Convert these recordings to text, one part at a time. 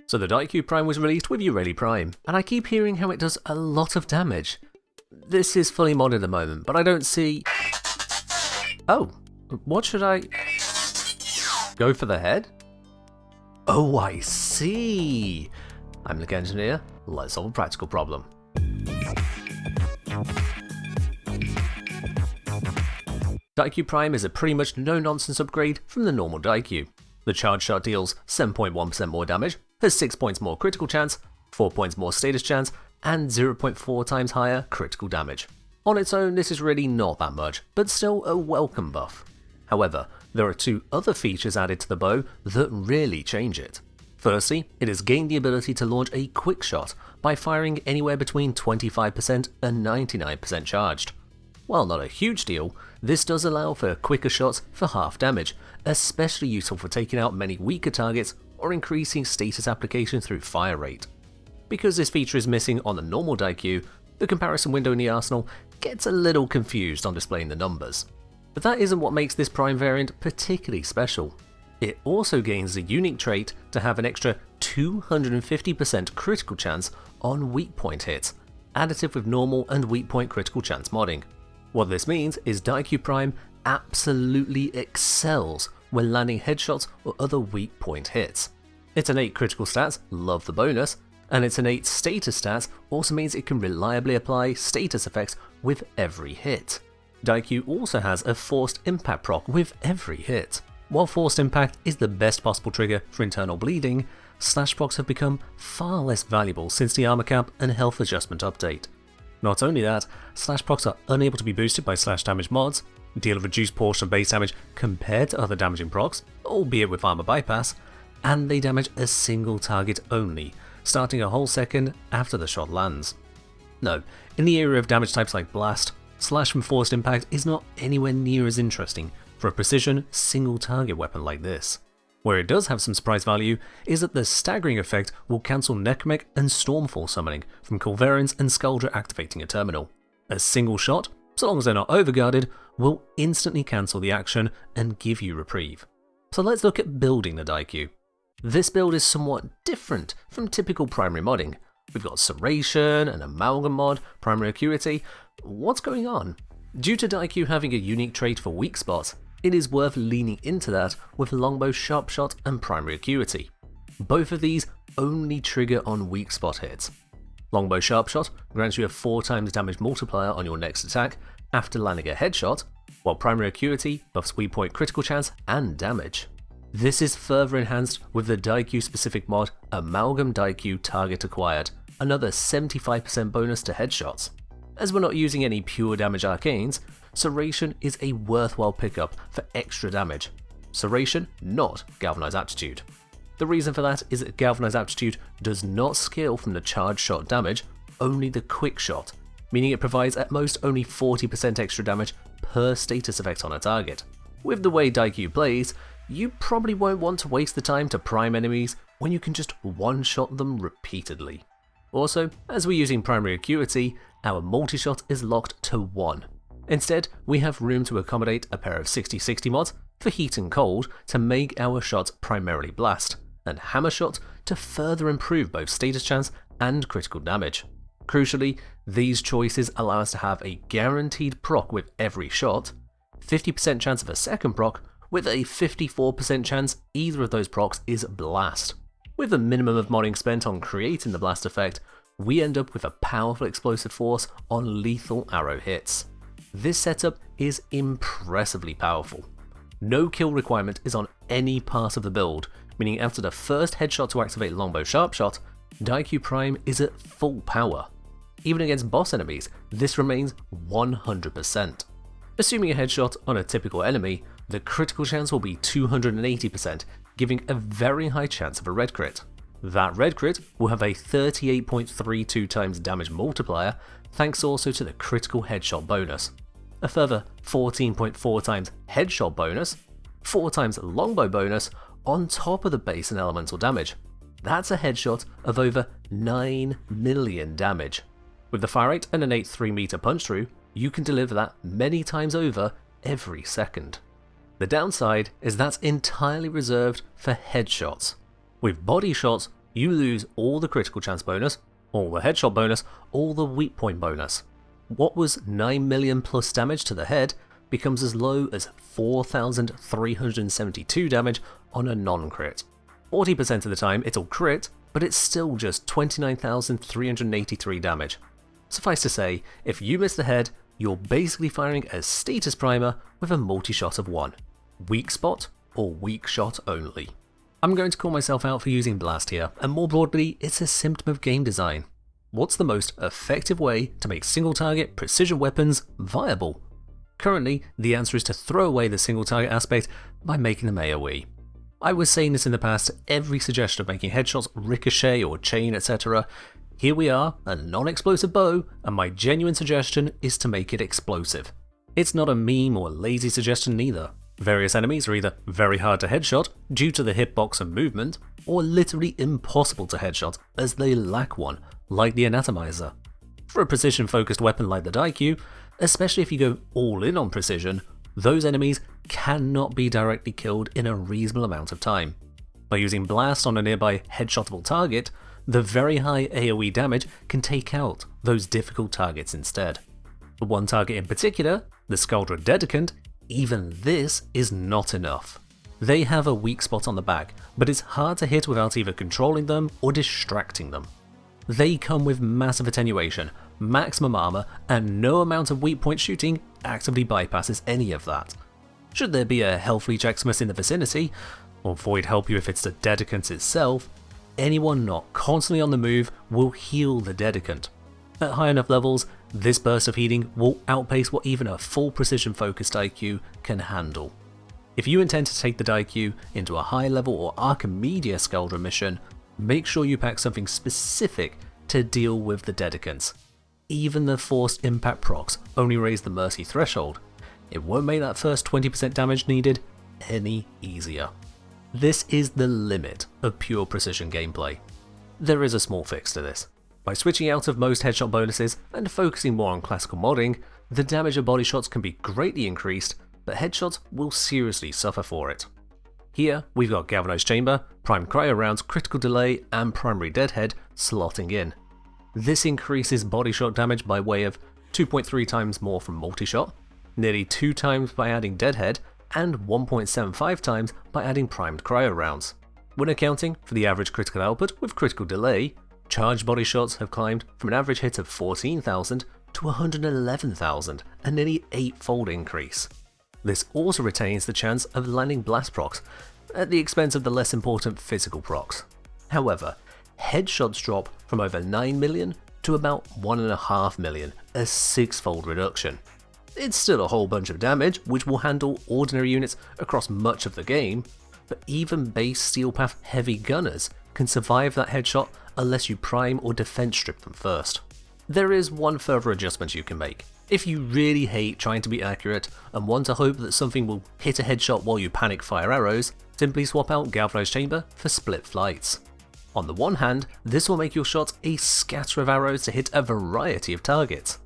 So the Daikyu Prime was released with Ureli Prime, and I keep hearing how it does a lot of damage. This is fully modded at the moment, but I don't see... Oh, what should I... Go for the head? Oh, I see! I'm TheKengineer, let's solve a practical problem. Daikyu Prime is a pretty much no-nonsense upgrade from the normal Daikyu. The charge shot deals 7.1% more damage, has 6 points more critical chance, 4 points more status chance, and 0.4 times higher critical damage. On its own, this is really not that much, but still a welcome buff. However, there are two other features added to the bow that really change it. Firstly, it has gained the ability to launch a quick shot by firing anywhere between 25% and 99% charged. While not a huge deal, this does allow for quicker shots for half damage, especially useful for taking out many weaker targets or increasing status application through fire rate. Because this feature is missing on the normal Daikyu, the comparison window in the arsenal gets a little confused on displaying the numbers. But that isn't what makes this Prime variant particularly special. It also gains the unique trait to have an extra 250% critical chance on weak point hits, additive with normal and weak point critical chance modding. What this means is Daikyu Prime absolutely excels when landing headshots or other weak point hits. Its innate critical stats love the bonus, and its innate status stats also means it can reliably apply status effects with every hit. Daikyu also has a forced impact proc with every hit. While forced impact is the best possible trigger for internal bleeding, slash procs have become far less valuable since the armor cap and health adjustment update. Not only that, slash procs are unable to be boosted by slash damage mods, deal a reduced portion of base damage compared to other damaging procs, albeit with armor bypass, and they damage a single target only, starting a whole second after the shot lands. No, in the area of damage types like blast, slash from forced impact is not anywhere near as interesting for a precision single target weapon like this. Where it does have some surprise value is that the staggering effect will cancel Necromech and Stormfall summoning from Culverins and Skuldra activating a terminal. A single shot, so long as they're not overguarded, will instantly cancel the action and give you reprieve. So let's look at building the Daikyu. This build is somewhat different from typical primary modding. We've got Serration, an Amalgam mod, primary acuity. What's going on? Due to Daikyu having a unique trait for weak spots, it is worth leaning into that with Longbow Sharp Shot and primary acuity. Both of these only trigger on weak spot hits. Longbow Sharp Shot grants you a 4 times damage multiplier on your next attack after landing a headshot, while primary acuity buffs weak point critical chance and damage. This is further enhanced with the Daikyu specific mod Amalgam Daikyu Target Acquired, another 75% bonus to headshots. As we're not using any pure damage arcanes, Serration is a worthwhile pickup for extra damage. Serration, not Galvanized Aptitude. The reason for that is that Galvanized Aptitude does not scale from the charge shot damage, only the quick shot, meaning it provides at most only 40% extra damage per status effect on a target. With the way Daikyu plays, you probably won't want to waste the time to prime enemies when you can just one-shot them repeatedly. Also, as we're using primary acuity, our multi-shot is locked to 1. Instead, we have room to accommodate a pair of 60/60 mods for heat and cold to make our shots primarily blast, and hammer shot to further improve both status chance and critical damage. Crucially, these choices allow us to have a guaranteed proc with every shot, 50% chance of a second proc, with a 54% chance either of those procs is blast. With a minimum of modding spent on creating the blast effect, we end up with a powerful explosive force on lethal arrow hits. This setup is impressively powerful. No kill requirement is on any part of the build, meaning after the first headshot to activate Longbow Sharp Shot, Daikyu Prime is at full power. Even against boss enemies, this remains 100%. Assuming a headshot on a typical enemy, the critical chance will be 280%, giving a very high chance of a red crit. That red crit will have a 38.32 times damage multiplier, thanks also to the critical headshot bonus. A further 14.4 times headshot bonus, 4 times longbow bonus on top of the base and elemental damage. That's a headshot of over 9 million damage. With the fire rate and innate 3 meter punch through, you can deliver that many times over every second. The downside is that's entirely reserved for headshots. With body shots, you lose all the critical chance bonus, all the headshot bonus, all the weak point bonus. What was 9 million plus damage to the head becomes as low as 4,372 damage on a non-crit. 40% of the time it'll crit, but it's still just 29,383 damage. Suffice to say, if you miss the head, you're basically firing a status primer with a multi-shot of 1. Weak spot or weak shot only. I'm going to call myself out for using blast here, and more broadly, it's a symptom of game design. What's the most effective way to make single target precision weapons viable? Currently, the answer is to throw away the single target aspect by making them AoE. I was saying this in the past, every suggestion of making headshots ricochet or chain, etc. Here we are, a non-explosive bow, and my genuine suggestion is to make it explosive. It's not a meme or lazy suggestion neither. Various enemies are either very hard to headshot due to the hitbox and movement, or literally impossible to headshot as they lack one, like the Anatomizer. For a precision-focused weapon like the Daikyu, especially if you go all in on precision, those enemies cannot be directly killed in a reasonable amount of time. By using blast on a nearby headshotable target, the very high AoE damage can take out those difficult targets instead. For one target in particular, the Skuldra Dedicant, even this is not enough. They have a weak spot on the back, but it's hard to hit without either controlling them or distracting them. They come with massive attenuation, maximum armor, and no amount of weak point shooting actively bypasses any of that. Should there be a health leech Xmas in the vicinity, or Void help you if it's the Dedicant itself, anyone not constantly on the move will heal the Dedicant. At high enough levels, this burst of healing will outpace what even a full precision focused Daikyu can handle. If you intend to take the Daikyu into a high level or Archimedia Skuldra mission, make sure you pack something specific to deal with the Dedicants. Even the forced impact procs only raise the mercy threshold. It won't make that first 20% damage needed any easier. This is the limit of pure precision gameplay. There is a small fix to this. By switching out of most headshot bonuses and focusing more on classical modding, the damage of body shots can be greatly increased, but headshots will seriously suffer for it. Here we've got Galvanized Chamber, Primed Cryo Rounds, Critical Delay, and Primary Deadhead slotting in. This increases body shot damage by way of 2.3 times more from Multishot, nearly 2 times by adding Deadhead, and 1.75 times by adding Primed Cryo Rounds. When accounting for the average critical output with Critical Delay, charged body shots have climbed from an average hit of 14,000 to 111,000, a nearly 8-fold increase. This also retains the chance of landing blast procs, at the expense of the less important physical procs. However, headshots drop from over 9 million to about 1.5 million, a 6-fold reduction. It's still a whole bunch of damage, which will handle ordinary units across much of the game, but even base Steel Path heavy gunners can survive that headshot unless you prime or defense strip them first. There is one further adjustment you can make. If you really hate trying to be accurate and want to hope that something will hit a headshot while you panic fire arrows, simply swap out Galvanized Chamber for Split Flights. On the one hand, this will make your shot a scatter of arrows to hit a variety of targets.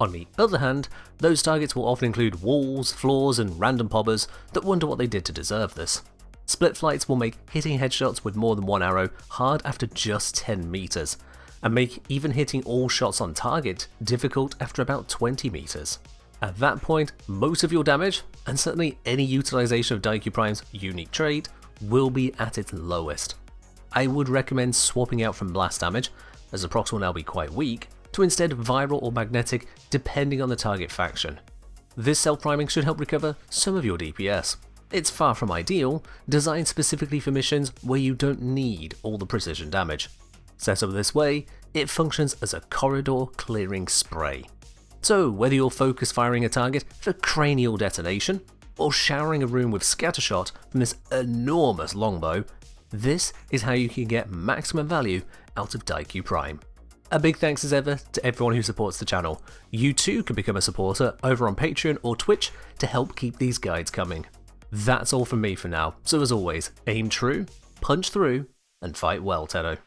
On the other hand, those targets will often include walls, floors, and random pobbers that wonder what they did to deserve this. Split Flights will make hitting headshots with more than one arrow hard after just 10 meters, and make even hitting all shots on target difficult after about 20 meters. At that point, most of your damage, and certainly any utilization of Daikyu Prime's unique trait, will be at its lowest. I would recommend swapping out from blast damage, as the procs will now be quite weak, to instead viral or magnetic depending on the target faction. This self-priming should help recover some of your DPS. It's far from ideal, designed specifically for missions where you don't need all the precision damage. Set up this way, it functions as a corridor clearing spray. So whether you're focus firing a target for cranial detonation, or showering a room with scattershot from this enormous longbow, this is how you can get maximum value out of Daikyu Prime. A big thanks as ever to everyone who supports the channel. You too can become a supporter over on Patreon or Twitch to help keep these guides coming. That's all from me for now, so as always, aim true, punch through, and fight well, Tedo.